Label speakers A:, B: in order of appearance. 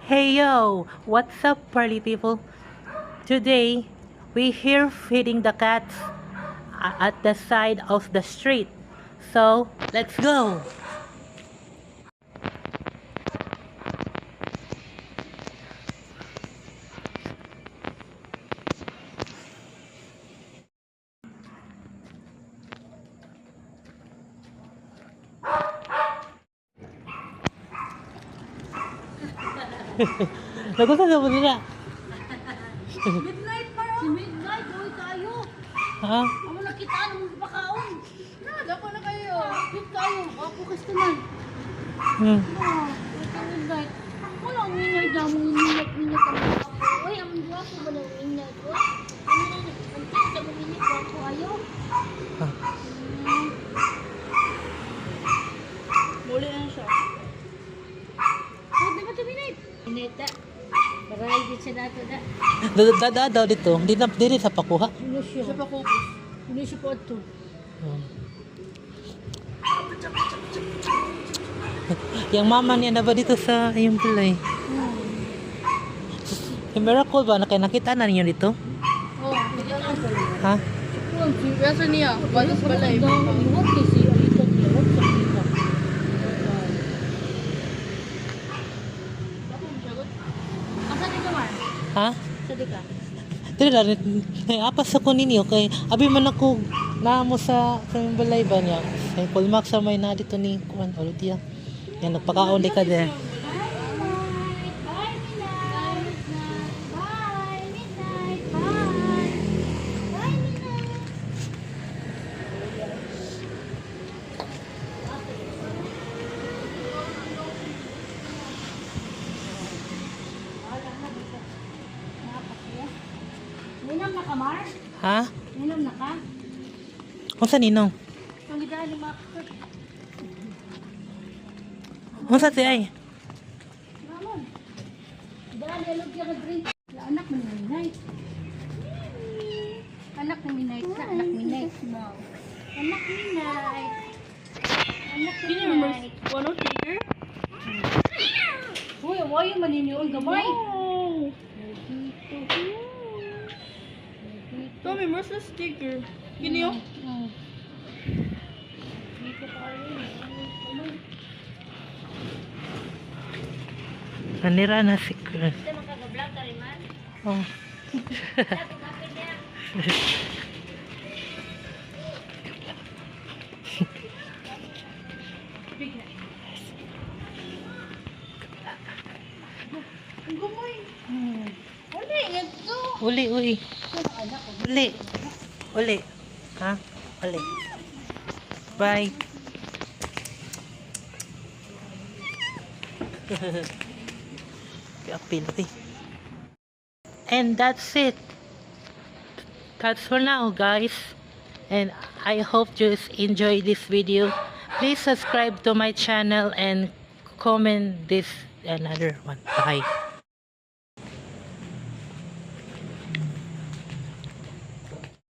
A: Hey yo, what's up party people? Today, we here feeding the cats at the side of the street. So, let's go! Nagustuhan mo nila?
B: Midnight pa Si Midnight, boy tayo.
A: Ha?
B: Amo nakitaan mo pakaon. Na, dako na kayo. Bit tayo, ako customer.
A: Hmm.
B: Ito Midnight. Wala ang minay na mo minyak ang ako. Uy, ang guwapo mo ng minyak ko. Ano na nagpunta sa mga minyak ko ayo.
A: Ha?
B: Muli na siya. Di ba ito Midnight? Midnight na. Baray din siya nato na.
A: Dada daw dito, hindi sa pakuha.
B: Ano siya? Sa pakupos. Ano siya po ito?
A: Yung mama niya na ba dito sa yung pulay? Yung miracle ba? Nakita na ninyo dito?
B: Oh, nakita na po.
A: Ha?
B: Pesa niya, balas balay. Iwag kasi alitan niya, wag sa kita. Asa di ka man?
A: Ha?
B: Asa di ka?
A: Dili lang, apas ako ninyo kay abi man ako naamo sa yung balay ba niya. Kay Pulmax sa may na dito ni Kuan Olutia. Yan nagpakaon di ka de.
B: Ninom na ka, Mar?
A: Ha?
B: Ninom na ka?
A: Unsa ninong?
B: Pangidaan ni Mac.
A: Unsa ti ay?
B: Ramon. Daan yellow ka drink. Anak mo ni Night. Anak ni Night. Anak ni Night. No. Anak ni Night. Anak ni Night.
C: One of sticker?
B: Uy, awayo man ninyo ang gamay.
C: Tommy, where's the sticker? Gini yun?
A: Nanira na si Kuan.
B: Ito makagablog ka rin man.
A: Oh.
B: Ang gamay. Uli, ito.
A: Uli. Uli. Uli. Ha? Uli. Bye. Apil. And that's it. That's for now, guys. And I hope you enjoy this video. Please subscribe to my channel and comment this another one. Bye.